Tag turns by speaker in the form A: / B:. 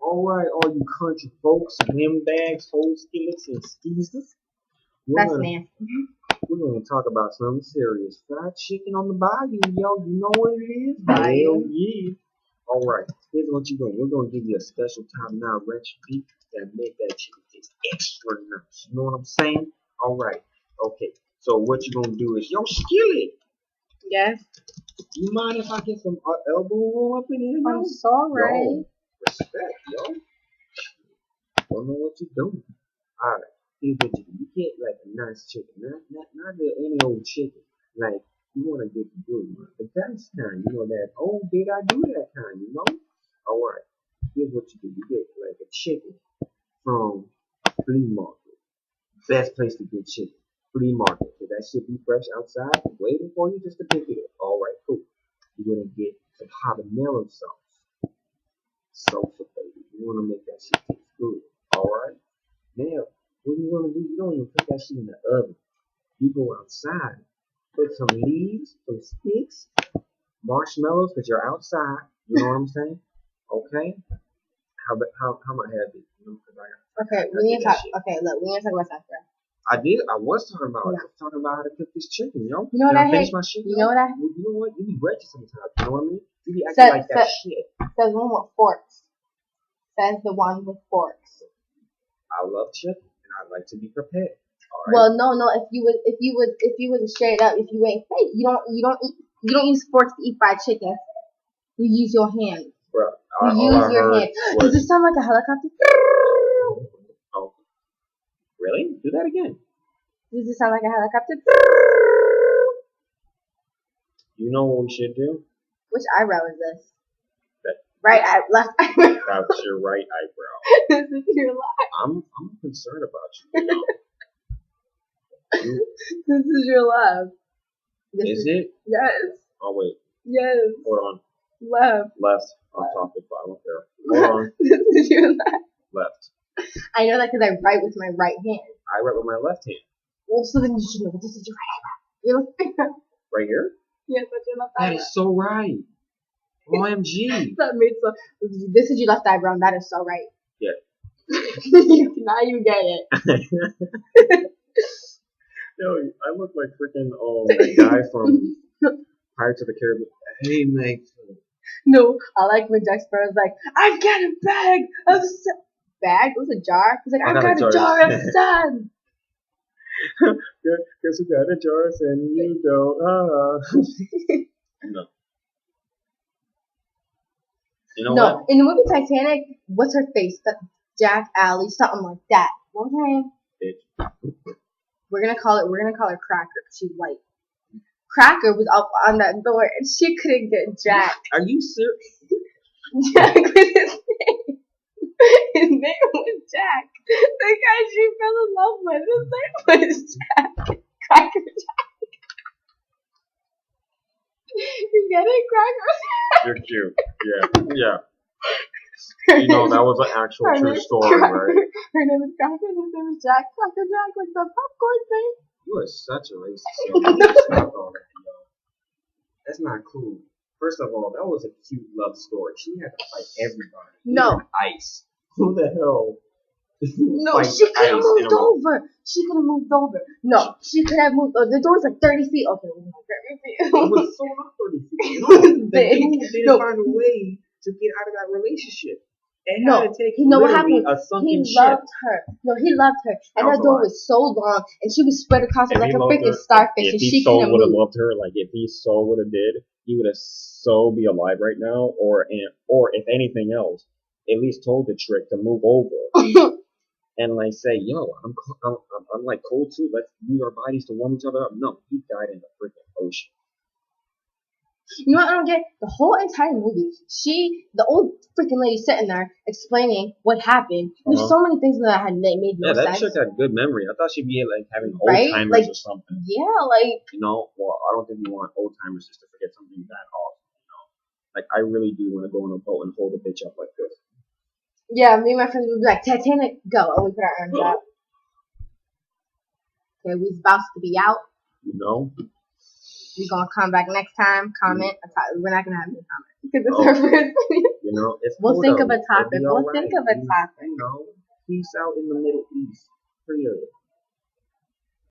A: Alright, all you country folks, windbags, whole skillets, and skeezers.
B: That's nasty.
A: We're going to talk about something serious. Fried chicken on the bayou, yo. You know what it is?
B: Bayou.
A: Hell yeah. Alright, here's what you're doing. We're going to give you a special top-notch recipe that make that chicken taste extra nice. You know what I'm saying? Alright, okay. So what you're going to do is, yo, skillet.
B: Yes.
A: You mind if I get some elbow roll up in here?
B: I'm sorry.
A: Yo, respect, yo. Don't know what you're doing. Alright, here's what you do. You get like a nice chicken, not any old chicken. Like, you want to get the good one. The best kind, you know, that, oh, did I do that kind, you know? Alright, here's what you do. You get like a chicken from flea market. Best place to get chicken. Flea market. So that should be fresh outside, waiting for you just to pick it up. Alright, cool. You're going to get some habanero sauce. Salsa, baby. You want to make that shit taste good. Alright? Now, what you want to do, you don't even put that shit in the oven. You go outside, put some leaves, some sticks, marshmallows, because you're outside. You know what I'm saying? Okay? How am I have it? You know,
B: okay, we need to talk. Okay, look, we need to talk about that first.
A: I was talking about it. I was talking about how to cook this chicken, yo.
B: You know what I hate?
A: My shit,
B: you know what I?
A: You know what? You be wretched sometimes. You know what I mean? You be acting like that shit.
B: Says one with forks. Says the one with forks.
A: I love chicken, and I like to be prepared. All right?
B: Well, no. If you was straight up, if you ain't fake, you don't use forks to eat fried chicken. You use your hands.
A: Bro,
B: you use your hands. Does it sound like a helicopter?
A: Oh, really? Do that again.
B: Does it sound like a helicopter?
A: You know what we should do?
B: Which eyebrow is this? Right eye, left eyebrow.
A: That's your right eyebrow.
B: This is your left.
A: I'm concerned about you. You know?
B: This is your left.
A: Is it?
B: Yes.
A: Oh wait.
B: Yes.
A: Hold on.
B: Left.
A: Left. On topic, but I don't care. Hold on.
B: This is your left.
A: Left.
B: I know that because I write with my right hand.
A: I write with my left hand.
B: Well, so then you should know that this is your right eyebrow. Your left eyebrow.
A: Right here?
B: Yes, that's your left eyebrow.
A: That is so right. OMG.
B: That made so. This is your left eyebrow, and that is so right.
A: Yeah.
B: Now you get it.
A: Yo, I look like freaking that guy from Pirates of the Caribbean. Hey, mate.
B: No, I like when Jack Sparrow's like, I've got a bag of sand. Bag? It was a jar. He's like, I've got a jar of sand.
A: Guess you got a jar of sand and you don't. No. You know what?
B: In the movie Titanic, what's her face? Jack, Allie, something like that. What's her name? We're gonna call her Cracker because she's white. Cracker was up on that door and she couldn't get Jack.
A: Are you serious?
B: Jack was his name. His name was Jack. The guy she fell in love with, his name was Jack. Cracker Jack. You get it, Cracker?
A: You're cute. Yeah. You know, that was an actual true story, right?
B: Her name is Cracker, his name is Jack. Cracker Jack, like the popcorn thing.
A: You are such a racist. Stop all that, yo. That's not cool. First of all, that was a cute love story. She had to fight everybody.
B: No.
A: Ice. Who the hell?
B: No, she could have moved over. She could have moved over. No, she could have moved over. The door's like 30 feet. Okay, it was like 30 feet.
A: It was so not 30 feet.
B: It was big.
A: They didn't find a way to get out of that relationship. He loved her.
B: No, he loved her. And that door was so long, and she was spread across it like a freaking starfish.
A: If he so would have loved her, like if he so would have did, he would have so be alive right now, or if anything else, at least told the trick to move over and like say, yo, I'm like cold too. Let's use our bodies to warm each other up. No, he died in the freaking ocean.
B: You know what I don't get? The whole entire movie, the old freaking lady sitting there explaining what happened. There's so many things that had made no sense. Yeah,
A: that chick had good memory. I thought she'd be like having Alzheimer's or something.
B: Yeah, like.
A: You know, well, I don't think you want Alzheimer's just to forget something that awesome. You know, like I really do want to go on a boat and hold a bitch up like this.
B: Yeah, me and my friends would be like, Titanic, go, and we put our arms out. Okay, we's about to be out.
A: You know.
B: We're going to come back next time, comment. We're not going to have any comment. Because it's our first.
A: You know, it's
B: We'll
A: cool
B: think
A: though.
B: of a
A: It'll
B: topic.
A: be
B: We'll
A: alright.
B: think of a topic.
A: You know, peace out in the Middle East.